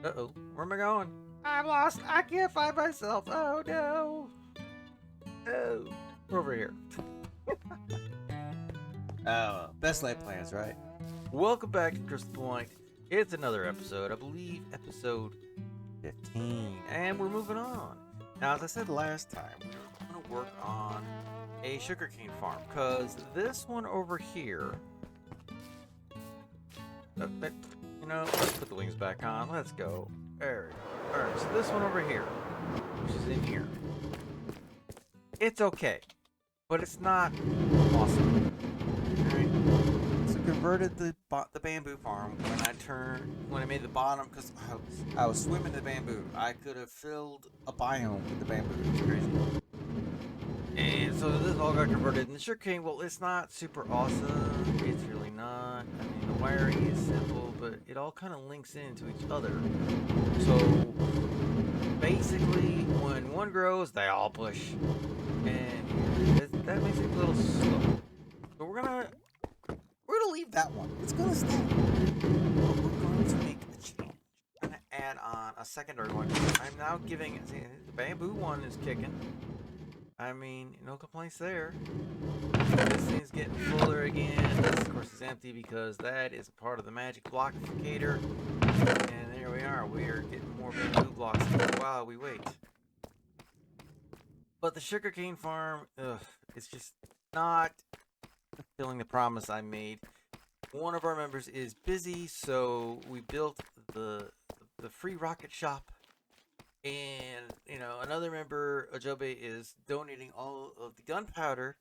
Uh-oh. Where am I going? I'm lost. I can't find myself. Oh, no. Oh. We're over here. Best life plans, right? Welcome back to Crystal Point. It's another episode. I believe episode 15. And we're moving on. Now, as I said last time, we're going to work on a sugarcane farm. Because this one over here... let's put the wings back on. Let's go. There we go. Alright, so this one over here, which is in here, it's okay, but it's not awesome. Alright, so converted the bamboo farm when I made the bottom, because I was swimming the bamboo. I could have filled a biome with the bamboo. It's crazy. And so this all got converted. And the sugarcane, well, it's not super awesome. It's really not. I mean, the wiring is simple, but it all kind of links into each other. So basically, when one grows, they all push. And that makes it a little slow. So we're gonna leave that one. It's gonna stay. But we're going to make a change. We're gonna add on a secondary one. I'm now giving, see, the bamboo one is kicking. I mean, no complaints there. This thing's getting fuller again. This, of course, is empty because that is a part of the magic blockificator. And there we are. We are getting more bamboo blocks while we wait. But the sugarcane farm, it's just not fulfilling the promise I made. One of our members is busy, so we built the free rocket shop. And, another member, Ajobe, is donating all of the gunpowder.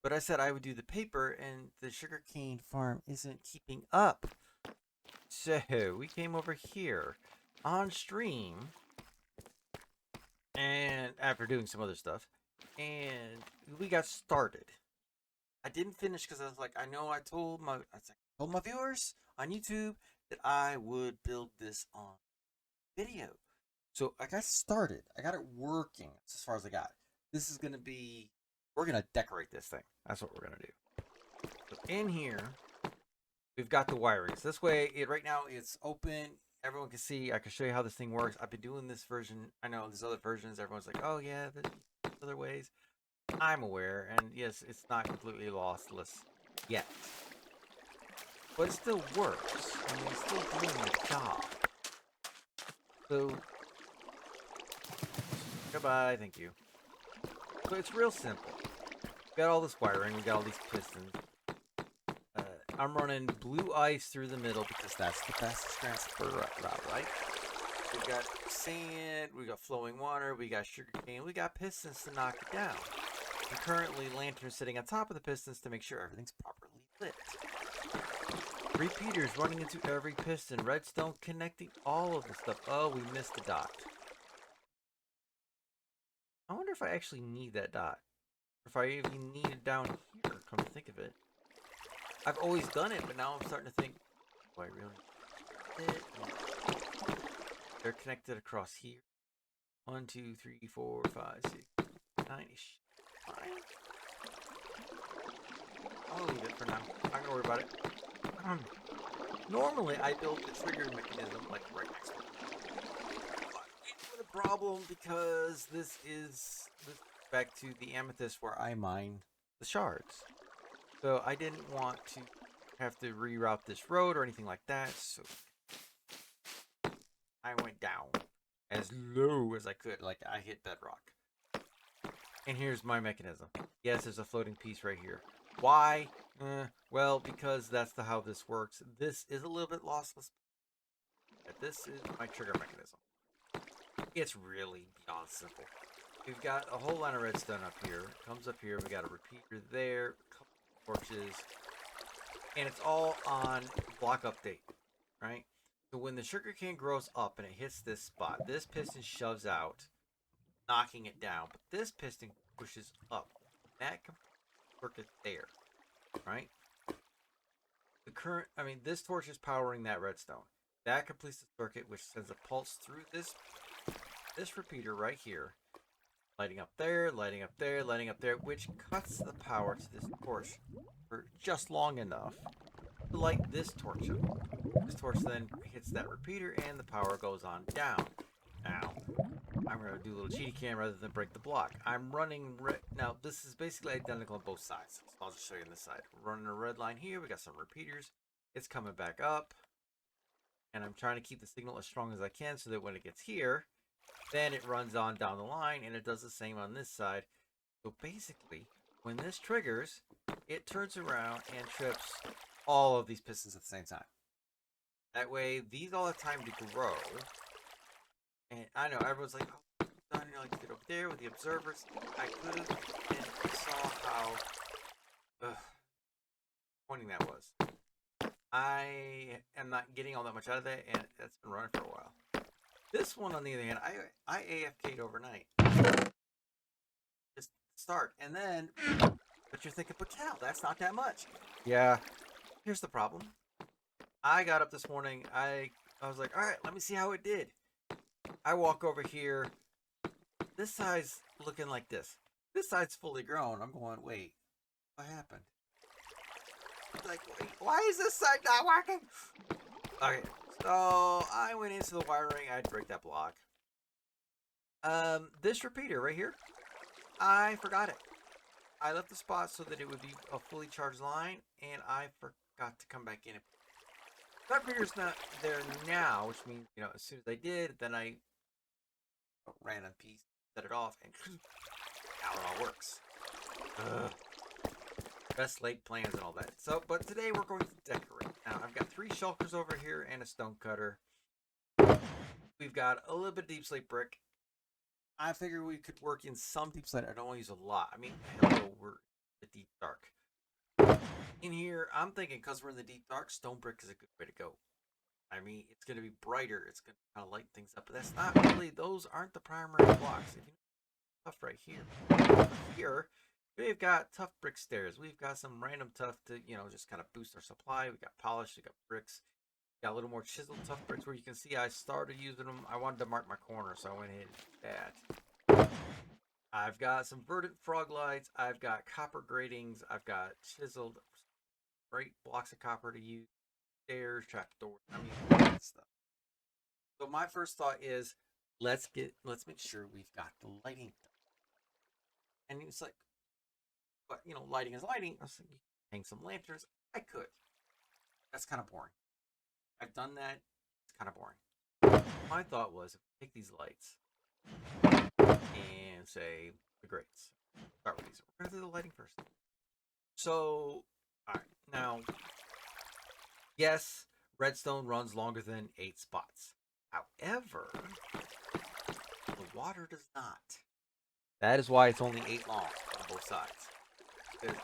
But I said I would do the paper, and the sugarcane farm isn't keeping up. So we came over here on stream, and after doing some other stuff, and we got started. I didn't finish because I was like, I told my viewers on YouTube that I would build this on video. So I got started. I got it working as far as I got. This is going to be... We're going to decorate this thing. That's what we're going to do. So in here, we've got the wirings. This way, right now, it's open. Everyone can see. I can show you how this thing works. I've been doing this version. I know there's other versions. Everyone's like, oh, yeah, there's other ways. I'm aware. And yes, it's not completely lossless yet. But it still works. I mean, it's still doing the job. So... Goodbye, thank you. So it's real simple. We got all this wiring, we got all these pistons. I'm running blue ice through the middle because that's the fastest transfer route, right? We got sand, we got flowing water, we got sugarcane, we got pistons to knock it down. And currently, lanterns sitting on top of the pistons to make sure everything's properly lit. Repeaters running into every piston, redstone connecting all of the stuff. Oh, we missed the dot. I wonder if I actually need that dot. Or if I even need it down here, come to think of it. I've always done it, but now I'm starting to think, do I really need it? They're connected across here. 1, 2, 3, 4, 5, 6, 9-ish. Fine. I'll leave it for now. I'm not gonna worry about it. Normally, I build the trigger mechanism like right next to it. Problem because this is back to the amethyst where I mine the shards. So I didn't want to have to reroute this road or anything like that, so I went down as low as I could, like I hit bedrock. And here's my mechanism. Yes, there's a floating piece right here. Why? Well, because that's how this works. This is a little bit lossless. But this is my trigger mechanism. It's really beyond simple. We've got a whole line of redstone up here. Comes up here. We got a repeater there, a couple of torches, and it's all on block update, right? So when the sugarcane grows up and it hits this spot, this piston shoves out, knocking it down. But this piston pushes up. That circuit there, right? This torch is powering that redstone. That completes the circuit, which sends a pulse through this repeater right here, lighting up there, lighting up there, lighting up there, which cuts the power to this torch for just long enough to light this torch up. This torch then hits that repeater and the power goes on down. Now, I'm going to do a little cheaty cam rather than break the block. I'm running now. This is basically identical on both sides. So I'll just show you on this side. We're running a red line here. We got some repeaters. It's coming back up, and I'm trying to keep the signal as strong as I can so that when it gets here, then it runs on down the line, and it does the same on this side. So basically, when this triggers, it turns around and trips all of these pistons at the same time. That way, these all have time to grow. And I know everyone's like, "Oh, done. You like to get over there with the observers." I could have, and I saw how pointing that was. I am not getting all that much out of that, and that's been running for a while. This one, on the other hand, I AFK'd overnight. Just start, and then, but you're thinking, but Cal, that's not that much. Yeah. Here's the problem. I got up this morning. I was like, all right, let me see how it did. I walk over here. This side's looking like this. This side's fully grown. I'm going, wait, what happened? Like, wait, why is this side not working? Okay, so I went into the wiring. I'd break that block. This repeater right here, I forgot it. I left the spot so that it would be a fully charged line, and I forgot to come back in. That repeater's not there now, which means, you know, as soon as I did, then I ran a piece, set it off, and now it all works. Best laid plans and all that. So, but today we're going to decorate. Now, I've got 3 shulkers over here and a stone cutter. We've got a little bit of deep slate brick. I figure we could work in some deep slate. I don't want to use a lot. I mean, hello, we're in the deep dark. In here, I'm thinking because we're in the deep dark, stone brick is a good way to go. I mean, it's going to be brighter. It's going to kind of lighten things up. But that's not really, those aren't the primary blocks. If you know, stuff right here. Here, we've got tough brick stairs. We've got some random tough to, you know, just kind of boost our supply. We got polished. We got bricks. Got a little more chiseled tough bricks where you can see I started using them. I wanted to mark my corner, so I went ahead and did that. I've got some verdant frog lights. I've got copper gratings. I've got chiseled great blocks of copper to use. Stairs, trapdoors. I mean, all that stuff. So my first thought is, let's make sure we've got the lighting done. And it's like, but you know, lighting is lighting. I was thinking, hang some lanterns. I could. That's kind of boring. I've done that. It's kind of boring. My thought was, if we take these lights and say the grates. Start with these. We're gonna do the lighting first. So, all right, now, yes, redstone runs longer than 8 spots. However, the water does not. That is why it's only 8 long on both sides.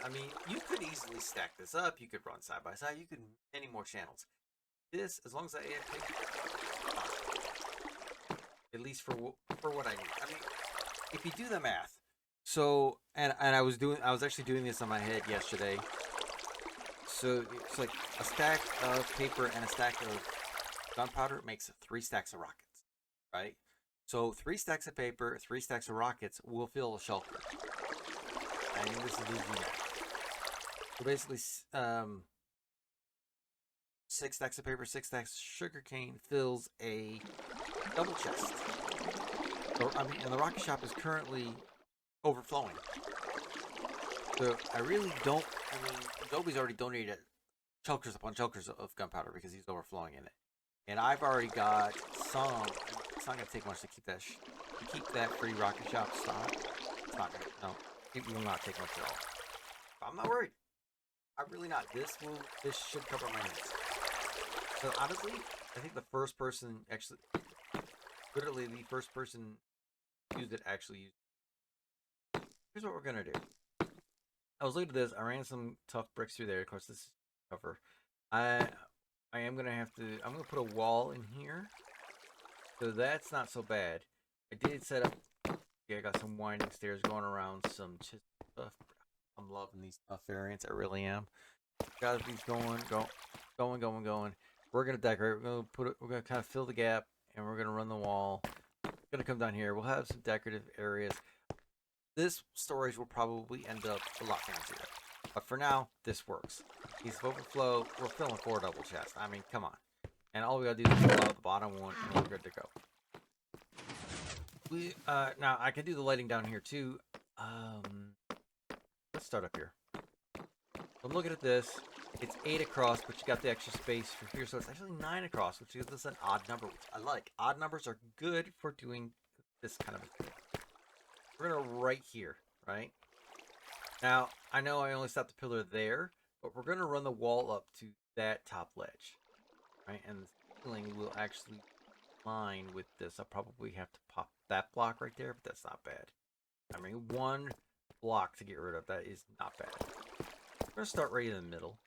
I mean, you could easily stack this up. You could run side by side. You could many more channels. This, as long as I at least for what I need. I mean, if you do the math, so and I was actually doing this on my head yesterday. So it's like a stack of paper and a stack of gunpowder makes 3 stacks of rockets, right? So 3 stacks of paper, 3 stacks of rockets will fill a shulker. I mean, this is easy math. So basically, 6 stacks of paper, 6 stacks of sugarcane fills a double chest. So, I mean, and the rocket shop is currently overflowing. So I really don't. I mean, Adobe's already donated chulkers upon chulkers of gunpowder because he's overflowing in it, and I've already got some. It's not going to take much to keep that free rocket shop stock. It's not going to. No, it will not take much at all. But I'm not worried. I'm really not. This should cover my needs. So honestly, I think the first person actually, literally the first person used it actually used it. Here's what we're gonna do. I was looking at this. I ran some tough bricks through there. Of course, this is cover. I am gonna have to. I'm gonna put a wall in here, so that's not so bad. I did set up. Yeah, I got some winding stairs going around some stuff. I'm loving these tough variants. I really am. Got these going. We're gonna decorate. We're gonna put it. We're gonna kind of fill the gap, and we're gonna run the wall. We're gonna come down here. We'll have some decorative areas. This storage will probably end up a lot fancier. But for now, this works. Piece of overflow, we're filling 4 double chests. I mean, come on. And all we gotta do is pull out the bottom one and we're good to go. Now I can do the lighting down here too. Let's start up here. I'm looking at this. It's 8 across, but you got the extra space for here, so it's actually 9 across, which gives us an odd number, which I like. Odd numbers are good for doing this kind of a thing. We're gonna right here, right? Now, I know I only stopped the pillar there, but we're gonna run the wall up to that top ledge, right? And the ceiling will actually line with this. I'll probably have to pop that block right there, but that's not bad. I mean, 1 block to get rid of, that is not bad. We're gonna start right in the middle.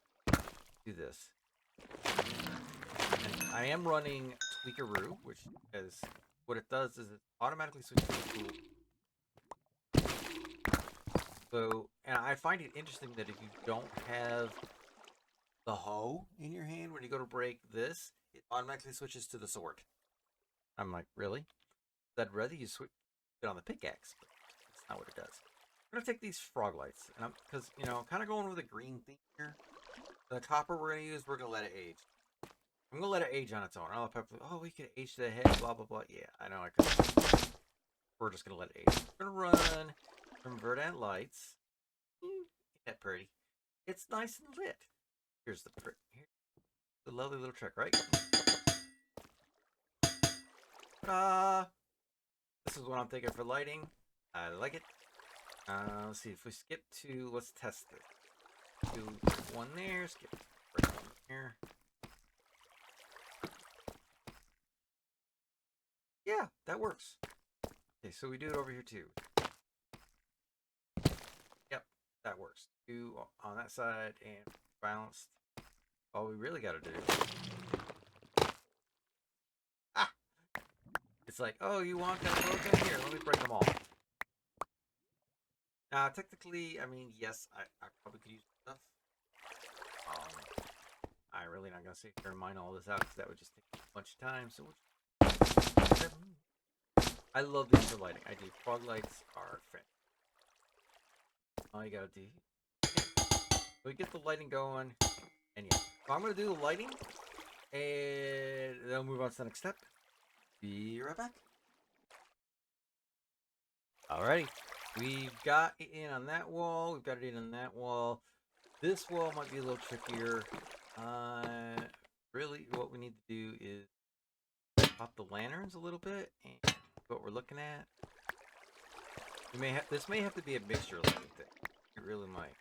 Do this. And I am running Tweakaroo, which is what it does is it automatically switches to tool. So, and I find it interesting that if you don't have the hoe in your hand when you go to break this, it automatically switches to the sword. I'm like, really? I'd rather you switch it on the pickaxe, but that's not what it does. I'm gonna take these frog lights, and because you know, kind of going with a green theme here. The copper we're gonna use, we're gonna let it age. I'm gonna let it age on its own. Oh, we can age to the head, blah blah blah. Yeah, I know I could. We're just gonna let it age. We're gonna run some verdant lights. Ain't that pretty? It's nice and lit. Here's the lovely little trick, right? Ta-da! This is what I'm thinking for lighting. I like it. Let's see if we skip to. Let's test it. Do 1 there. Skip right 1 here. Yeah, that works. Okay, so we do it over here too. Yep, that works. 2 on that side and balanced. All we really got to do. Ah! It's like, oh, you want that broken? Here, let me break them all. Now, technically, I mean, yes, I probably could use stuff. I'm really not going to sit here and mine all this out because that would just take a bunch of time. So, I love these for lighting. I do. Fog lights are fantastic. All you got to do. We get the lighting going. And yeah. So I'm going to do the lighting. And then we'll move on to the next step. Be right back. Alrighty. We've got it in on that wall. We've got it in on that wall. This wall might be a little trickier. Really, what we need to do is pop the lanterns a little bit. And what we're looking at. This may have to be a mixture lighting thing. It really might.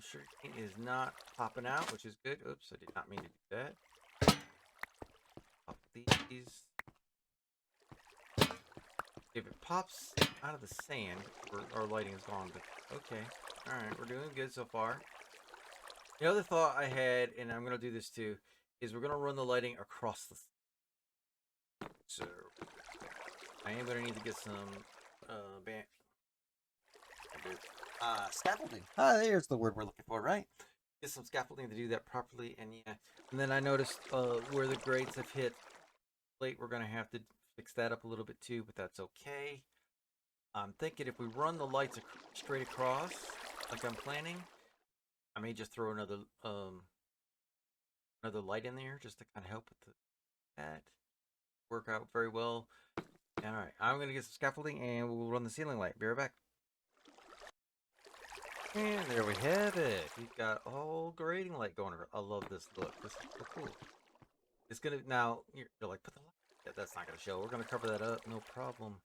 Sugarcane is not popping out, which is good. Oops, I did not mean to do that. Pop these. If it pops out of the sand, our lighting is gone. But okay, all right, we're doing good so far. The other thought I had, and I'm gonna do this too, is we're gonna run the lighting across the. So I am gonna need to get some scaffolding. There's the word we're looking for, right? Get some scaffolding to do that properly, and yeah. And then I noticed where the grates have hit late, we're gonna have to fix that up a little bit too, but that's okay. I'm thinking if we run the lights straight across, like I'm planning, I may just throw another light in there just to kind of help with that. Work out very well. All right, I'm gonna get some scaffolding and we'll run the ceiling light. Be right back. And there we have it. We've got a whole grading light going around. I love this look. This is so cool. It's gonna now. You're like, put the light. Yeah, that's not gonna show. We're gonna cover that up. No problem.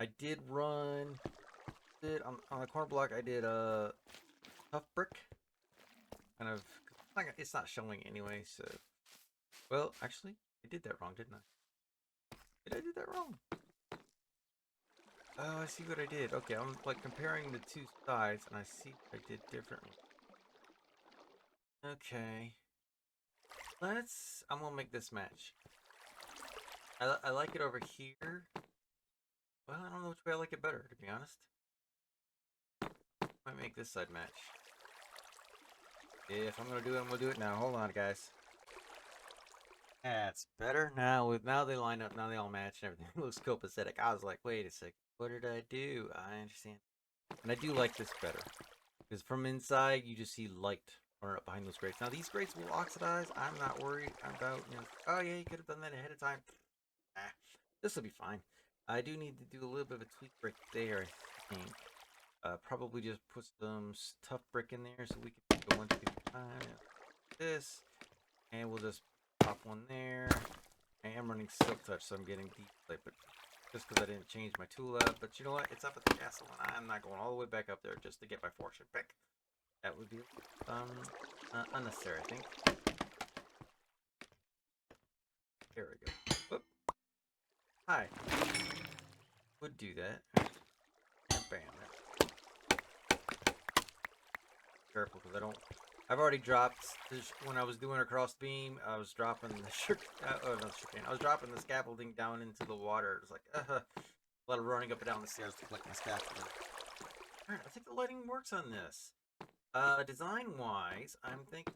I did run. On the corner block. I did a tough brick. Kind of. It's not showing anyway. So. Well, actually, I did that wrong, didn't I? Did I do that wrong? Oh, I see what I did. Okay, I'm like comparing the 2 sides, and I see what I did differently. Okay. I'm gonna make this match. I like it over here. Well, I don't know which way I like it better, to be honest. Might make this side match. If I'm gonna do it, I'm gonna do it now. Hold on, guys. That's better. Now they line up. Now they all match and everything. It looks copacetic. I was like, wait a second. What did I do? I understand. And I do like this better. Because from inside, you just see light running up behind those grates. Now, these grates will oxidize. I'm not worried about, oh yeah, you could have done that ahead of time. This will be fine. I do need to do a little bit of a tweak right there, I think. Probably just put some tough brick in there so we can go 1, 2, 5. This. And we'll just pop one there. I am running silk touch, so I'm getting deep play, but just because I didn't change my tool out. But you know what? It's up at the castle, and I'm not going all the way back up there just to get my fortune pick. That would be unnecessary, I think. There we go. Whoop. Hi. Would do that. Bam. Careful, because I don't. I've already dropped this, when I was doing across the beam. I was dropping the I was dropping the scaffolding down into the water. It was like a lot of running up and down the stairs to collect my scaffolding. All right, I think the lighting works on this. Design wise, I'm thinking.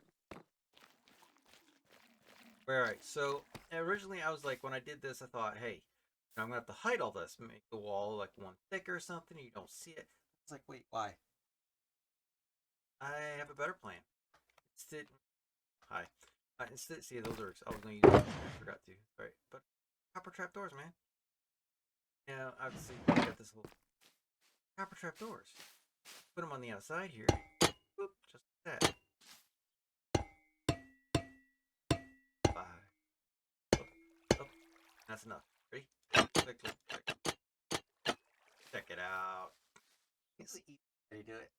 Alright, so originally I was like, when I did this, I thought, hey, I'm gonna have to hide all this, make the wall like one thicker or something, you don't see it. It's like, wait, why? I have a better plan. Instead, hi. Instead, see, those are, I was gonna use them, I forgot to. Alright, but copper trapdoors, man. Now, obviously, we got this little copper trapdoors. Put them on the outside here. Whoop, just like that. That's enough. Ready? Click, click, click. Check it out. It's the easy way to do it.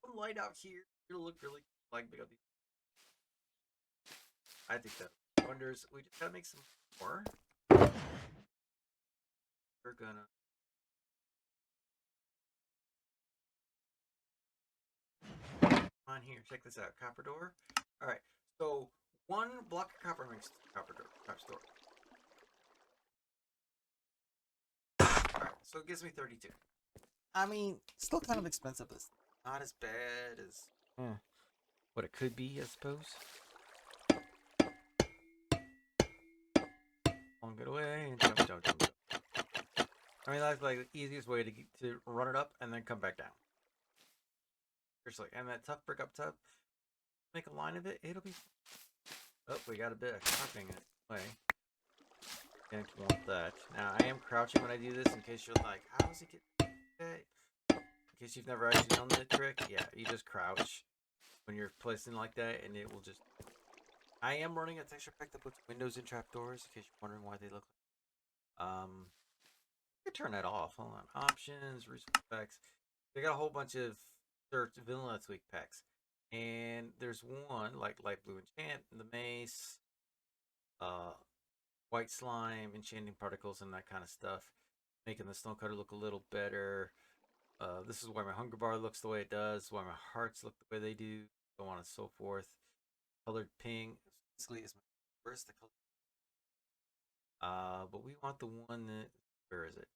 Some light out here. It'll look really like big up these. I think that wonders. We just gotta make some more. We're gonna. On here, check this out. Copper door. All right. So one block of copper makes copper door. Copper door. All right. So it gives me 32. I mean, still kind of expensive. It's not as bad as what it could be, I suppose. Long it away and jump, jump, jump, jump. I mean, that's like the easiest way to run it up and then come back down. Seriously, and that tough brick up top, make a line of it, it'll be. Oh, we got a bit of chopping in the way. Don't want that. Now, I am crouching when I do this in case you're like, how does it get okay? In case you've never actually done the trick, yeah, you just crouch when you're placing like that, and it will just. I am running a texture pack that puts windows in trapdoors, in case you're wondering why they look like. You can turn that off. Hold on. Options, resource packs. They got a whole bunch of vanilla tweak packs. And there's one, like light blue enchant, the mace, white slime, enchanting particles, and that kind of stuff. Making the stonecutter look a little better. This is why my hunger bar looks the way it does, why my hearts look the way they do, so on and so forth. Colored pink basically is my first the color. But we want the one that, where is it?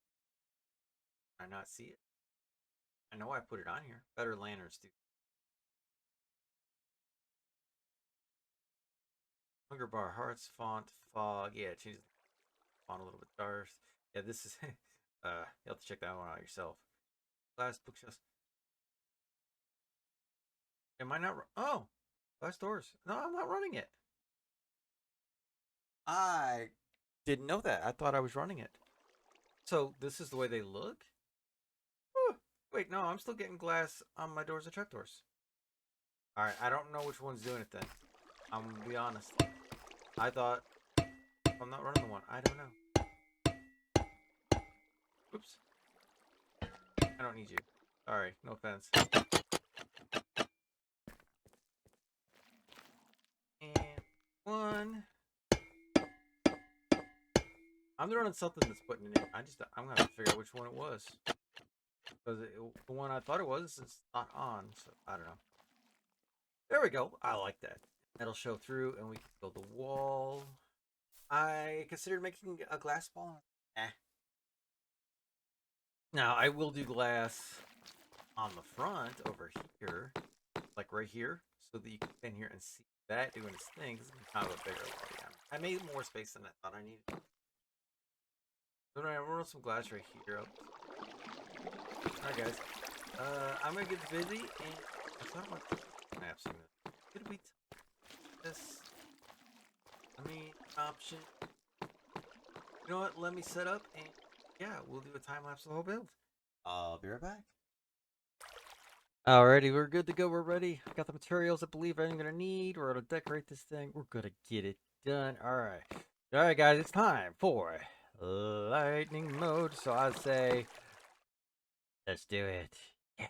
Can I not see it? I know I put it on here. Better lanterns do. Hunger bar, hearts, font, fog. Yeah, it changes the font a little bit dark. Yeah, this is you have to check that one out yourself. Glass bookshelves. Am I not? Oh, glass doors. No, I'm not running it. I didn't know that. I thought I was running it. So this is the way they look? Whew. Wait, no, I'm still getting glass on my doors and trapdoors. Alright, I don't know which one's doing it then. I'm gonna be honest. I thought I'm not running the one. I don't know. Oops. I don't need you. Sorry, no offense. And one. I'm running something that's putting it in. I'm gonna figure out which one it was. Because the one I thought it was is not on, so I don't know. There we go. I like that. That'll show through, and we can build the wall. I considered making a glass wall. Now, I will do glass on the front over here, like right here, so that you can stand here and see that doing its thing. This is kind of a bigger wall. I made more space than I thought I needed. So I'm gonna roll some glass right here. Alright, guys. I'm gonna get busy, and I thought about maps. Could we this? I mean, option. You know what? Let me set up, and yeah, we'll do a time lapse of the whole build. I'll be right back. Alrighty, we're good to go. We're ready. I got the materials I believe I'm gonna need. We're gonna decorate this thing. We're gonna get it done. Alright, guys, it's time for lightning mode. So I say, let's do it. Yeah.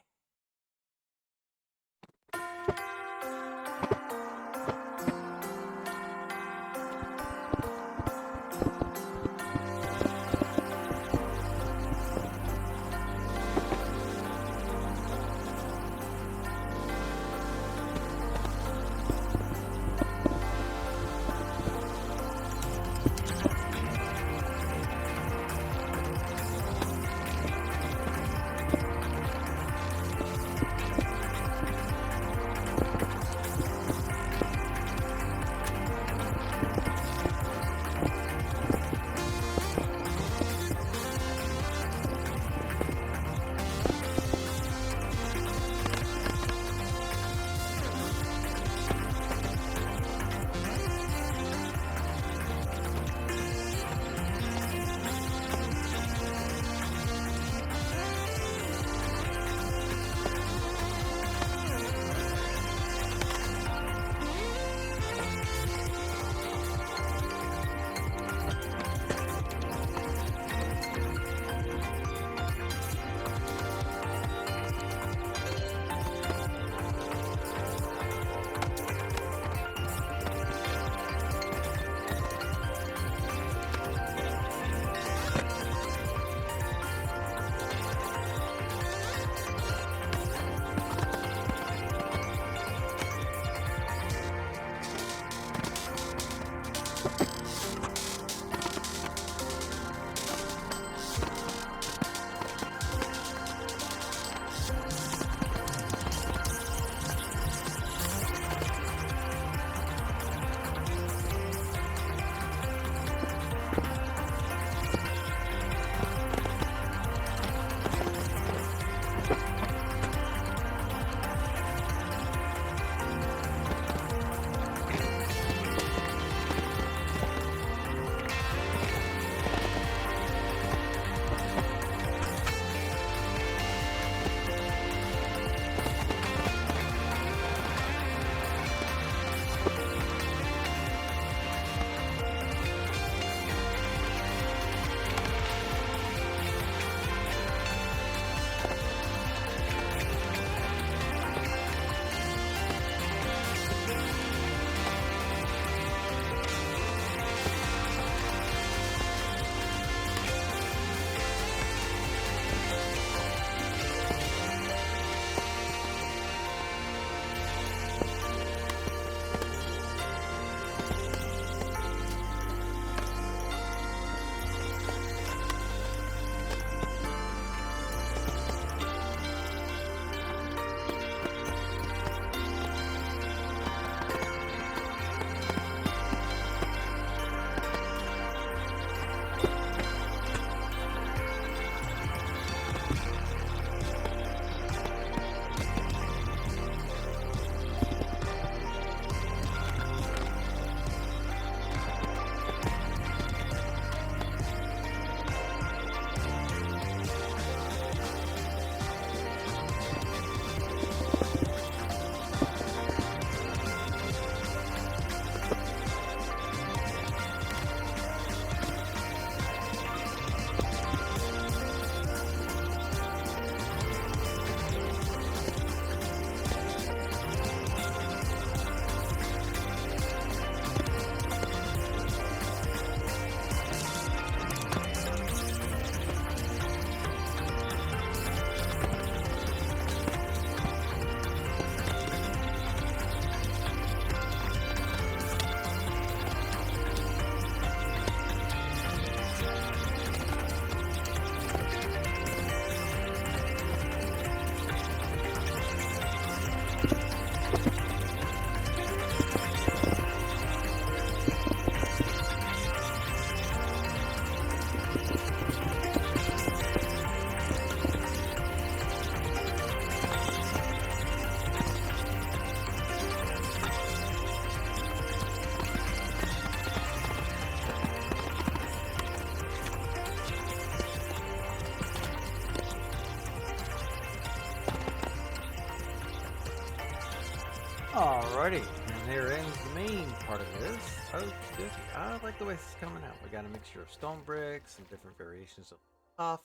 Alrighty, and there ends the main part of this. Okay, I like the way this is coming out. We got a mixture of stone bricks and different variations of stuff,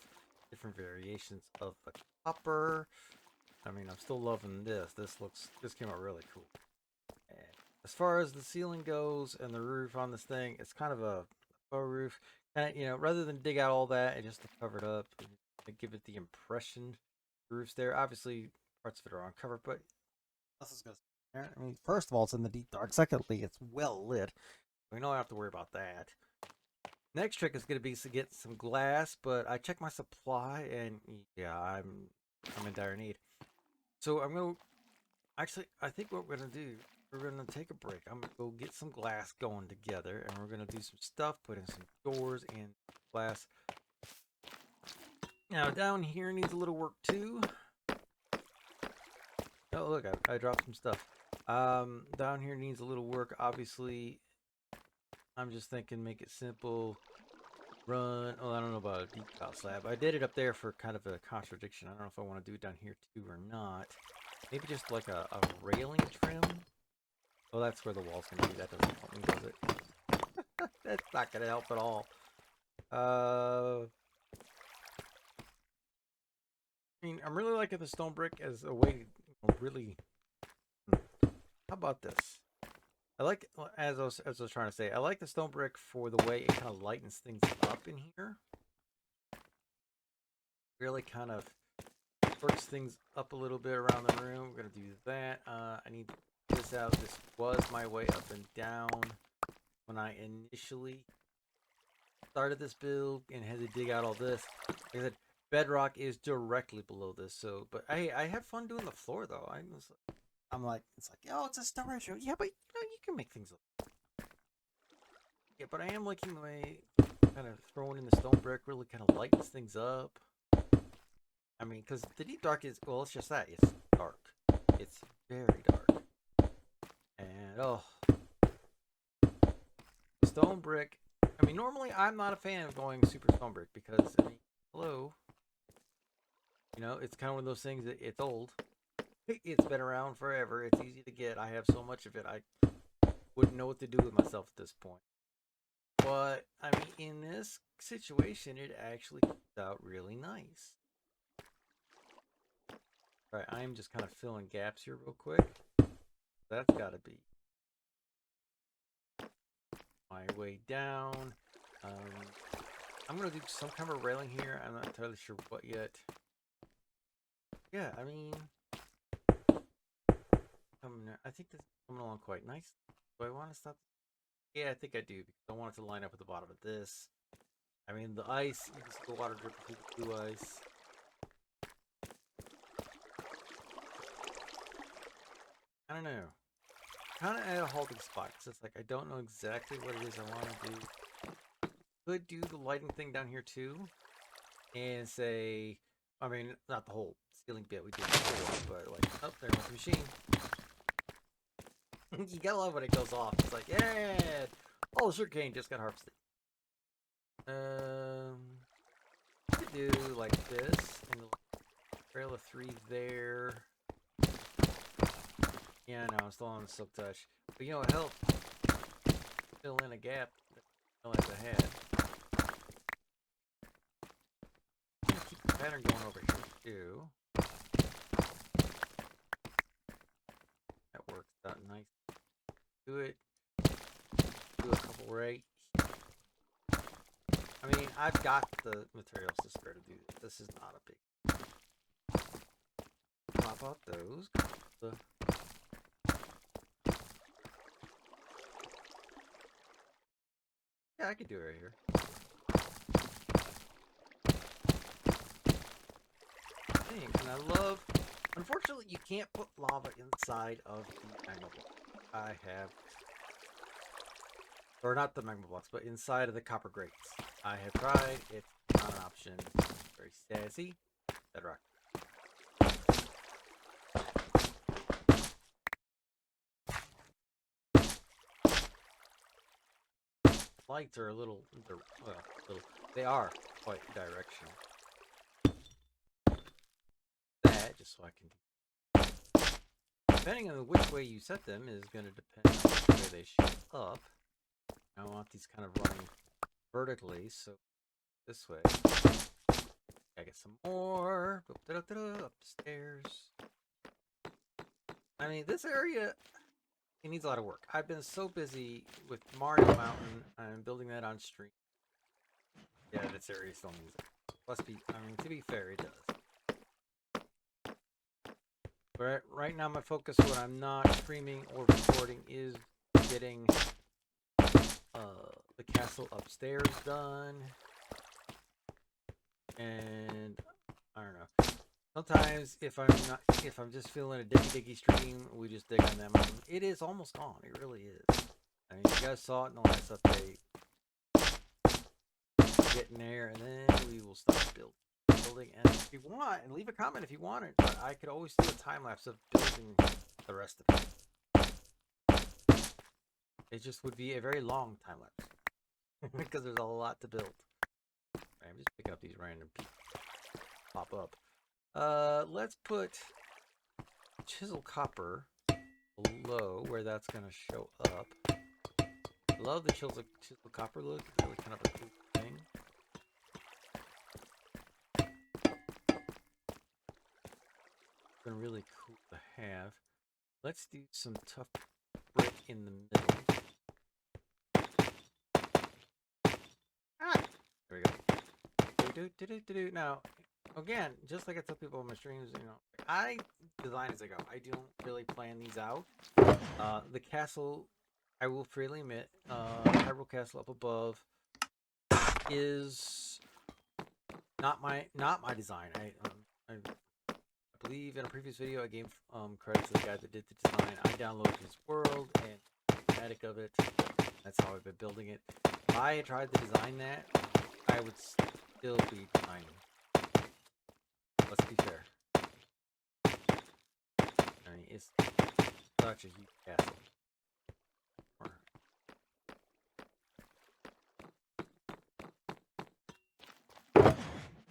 different variations of the copper. I mean, I'm still loving this. This came out really cool. And as far as the ceiling goes and the roof on this thing, it's kind of a faux roof. And rather than dig out all that and just to cover it up and give it the impression the roof's there. Obviously, parts of it are uncovered, but this is gonna. I mean, first of all, it's in the deep dark. Secondly, it's well lit. We don't have to worry about that. Next trick is going to be to get some glass, but I checked my supply, and yeah, I'm in dire need. So I'm gonna actually. I think what we're gonna do, we're gonna take a break. I'm gonna go get some glass going together, and we're gonna do some stuff, put in some doors and glass. Now down here needs a little work too. Oh look, I dropped some stuff. Down here needs a little work. Obviously, I'm just thinking make it simple. Run. Oh, I don't know about a deep tile slab. I did it up there for kind of a contradiction. I don't know if I want to do it down here too or not. Maybe just like a railing trim. Oh, that's where the wall's going to be. That doesn't help me, does it? That's not going to help at all. I mean, I'm really liking the stone brick as a way to really... How about this? I like, as I was trying to say, I like the stone brick for the way it kind of lightens things up in here. Really kind of perks things up a little bit around the room. We're going to do that. I need this out. This was my way up and down when I initially started this build and had to dig out all this. Like I said, bedrock is directly below this. So, but I have fun doing the floor though. I'm like, it's like, oh, it's a stone ratio. Yeah, but you can make things look. Yeah, but I am liking the way kind of throwing in the stone brick really kind of lightens things up. I mean, because the deep dark is, well, it's just that. It's dark. It's very dark. And, oh. Stone brick. I mean, normally I'm not a fan of going super stone brick because, I mean, hello. It's kind of one of those things that it's old. It's been around forever. It's easy to get. I have so much of it. I wouldn't know what to do with myself at this point. But, I mean, in this situation, it actually comes out really nice. Alright, I'm just kind of filling gaps here real quick. That's got to be my way down. I'm going to do some kind of railing here. I'm not entirely sure what yet. Yeah, I mean... I think this is coming along quite nice. Do I want to stop? Yeah, I think I do, because I want it to line up with the bottom of this. I mean, the ice, you can see the water dripping through the blue ice. I don't know. Kind of at a halting spot, because it's like, I don't know exactly what it is I want to do. Could do the lighting thing down here, too. And say, I mean, not the whole ceiling bit we did before, but like, oh, there was the machine. You gotta love when it goes off. It's like, yeah! Oh, sugarcane just got harvested. Could do like this, and trail of 3 there. Yeah, no, I'm still on the silk touch. But you know, it helped fill in a gap that I realized I had. I'm gonna keep the pattern going over here, too. That works out nice. Do it. Do a couple right. I mean, I've got the materials to spare to do this. This is not a big. Pop out those. Yeah, I could do it right here. And I love. Unfortunately, you can't put lava inside of the magma block. I have. Or not the magma blocks, but inside of the copper grates. I have tried. It's not an option. Very sassy. Bedrock. Lights are a little, they are quite directional. That, just so I can depending on which way you set them is going to depend on which way they show up. I want these kind of running vertically, so this way. I get some more. Upstairs. I mean, this area, it needs a lot of work. I've been so busy with Mario Mountain. I'm building that on stream. Yeah, this area still needs it. Let's be, I mean, to be fair, it does. But right now, my focus when I'm not streaming or recording is getting the castle upstairs done. And I don't know. Sometimes if I'm just feeling a diggy stream, we just dig on that mountain. It is almost gone. It really is. I mean, you guys saw it in the last update. Getting there, and then we will start building. And if you want, and leave a comment if you want it, but I could always do a time lapse of building the rest of it. It just would be a very long time lapse because there's a lot to build. I'm just picking up these random people pop up. Let's put chisel copper below where that's gonna show up. I love the chisel copper look. It's really kind of a cool thing. It's been really cool to have. Let's do some tough brick in the middle. Ah! There we go. Now, again, just like I tell people on my streams, you know, I design as I go. I don't really plan these out. The castle, I will freely admit, Hyrule Castle up above is not my design. I believe in a previous video I gave credit to the guy that did the design. I downloaded his world and schematic of it. That's how I've been building it. If I tried to design that, I would still be designing. Let's be fair. I mean, it's such a huge castle.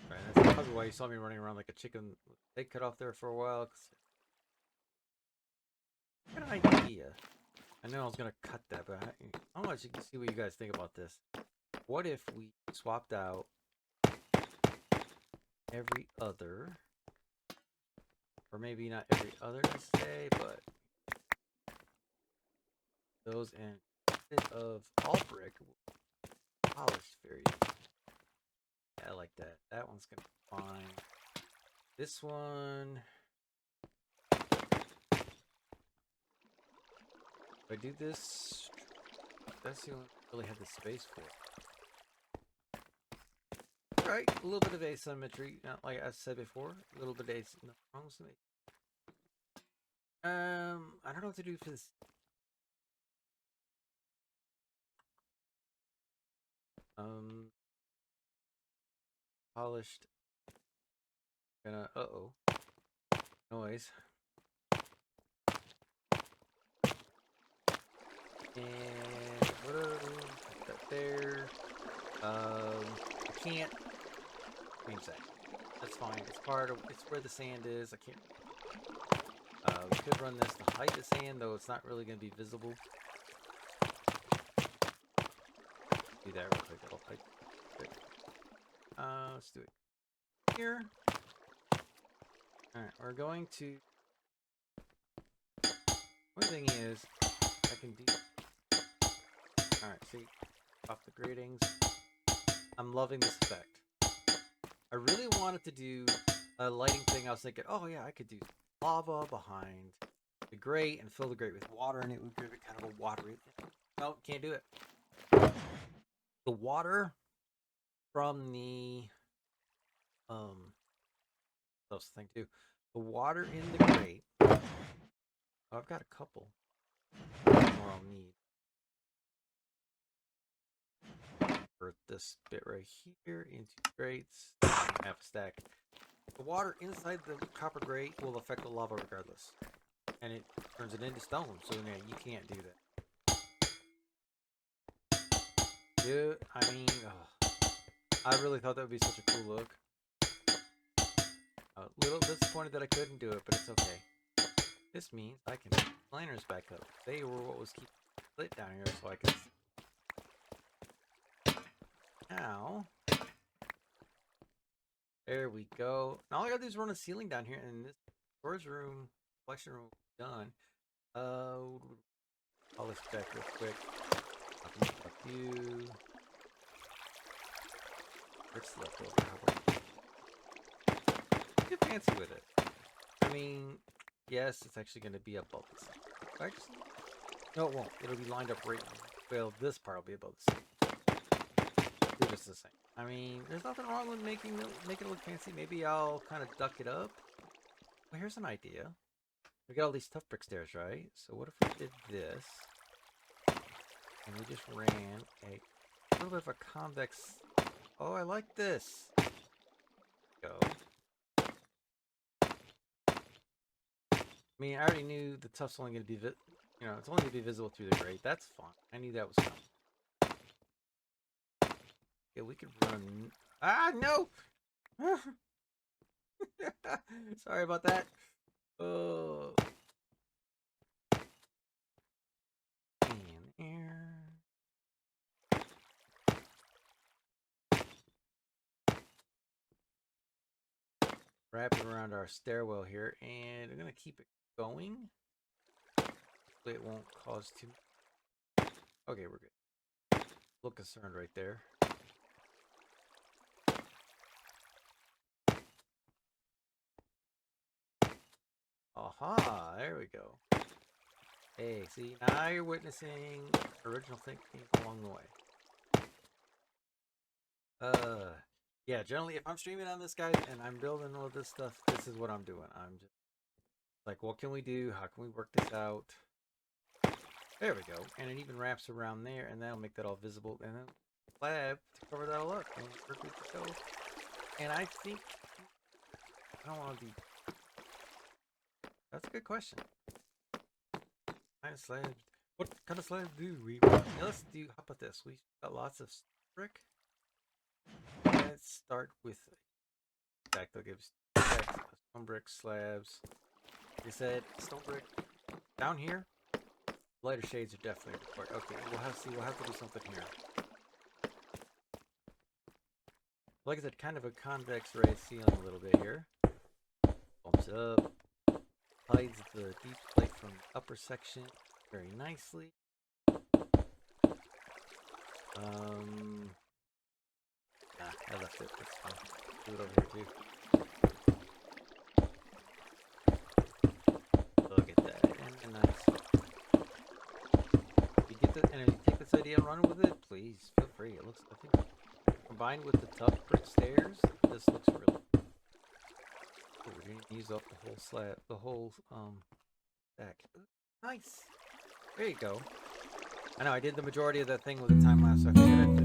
Right, that's probably why you saw me running around like a chicken. They cut off there for a while. I got an idea. I know I was gonna cut that, but I want you to see what you guys think about this. What if we swapped out every other, or maybe not every other to say, but those and instead of all brick, polished very. Yeah, I like that. That one's gonna be fine. This one, if I do this, that's the only one I really have the space for. Right, a little bit of asymmetry, like I said before, a little bit of asymmetry. I don't know what to do for this. Polished. Gonna, noise. And put that there. I can't change that. That's fine. It's where the sand is. I can't. We could run this to hide the sand, though it's not really going to be visible. Do that real quick. That'll hide. Quick. Let's do it here. Alright, we're going to. One thing is, I can do. Alright, see, off the gratings. I'm loving this effect. I really wanted to do a lighting thing. I was thinking, oh yeah, I could do lava behind the grate and fill the grate with water, and it would give it kind of a watery thing. No, can't do it. The water from the that's the thing too. The water in the grate. Oh, I've got a couple more I'll need. For this bit right here into grates, half a stack. The water inside the copper grate will affect the lava regardless, and it turns it into stone. So yeah, you can't do that. Dude, I mean, I really thought that would be such a cool look. A little disappointed that I couldn't do it, but it's okay. This means I can put the lanterns back up. They were what was keeping it lit down here, so I could see. Now, there we go. Now all I gotta do is run a ceiling down here, and this storage room, collection room, done. I'll just check real quick. I'll make a few. Bricks left over. Get fancy with it. I mean, yes, it's actually going to be above the same. No, it won't. It'll be lined up right. Well, this part will be above the same. Do just the same. I mean, there's nothing wrong with making it look fancy. Maybe I'll kind of duck it up. Well, here's an idea. We got all these tough brick stairs, right? So what if we did this, and we just ran a little bit of a convex. Oh, I like this. Go. I mean, I already knew the tough's only going to be, it's only going to be visible through the grate. That's fine. I knew that was coming. Yeah, we could run. Ah, no! Sorry about that. Oh. And air. Wrap it around our stairwell here, and I'm gonna keep it going. Hopefully it won't cause too. Okay, we're good. A little concerned right there. Aha! There we go. Hey, see, now you're witnessing original thinking along the way. Yeah, generally if I'm streaming on this, guys, and I'm building all this stuff, this is what I'm doing. I'm just like, what can we do? How can we work this out? There we go. And it even wraps around there, and that'll make that all visible. And then slab to cover that all up, and we're good to go. And I think I don't want to be. That's a good question. Kind of slab. What kind of slab do we? Let's do. How about this? We got lots of brick. Let's start with. In fact, I'll give stone brick slabs. Like I said, stone brick down here. Lighter shades are definitely required. Okay, we'll have to do something here. Like I said, kind of a convex raised ceiling a little bit here. Bumps it up. Hides the deep plate from the upper section very nicely. I left it. That's fine. Do it over here too. Look at that. And nice. If you take this idea and run with it, please feel free. It looks, I think, combined with the tough brick stairs, this looks really. Oh, we're gonna use up the whole slab, the whole stack. Nice. There you go. I know I did the majority of that thing with the time lapse, so I figured I'd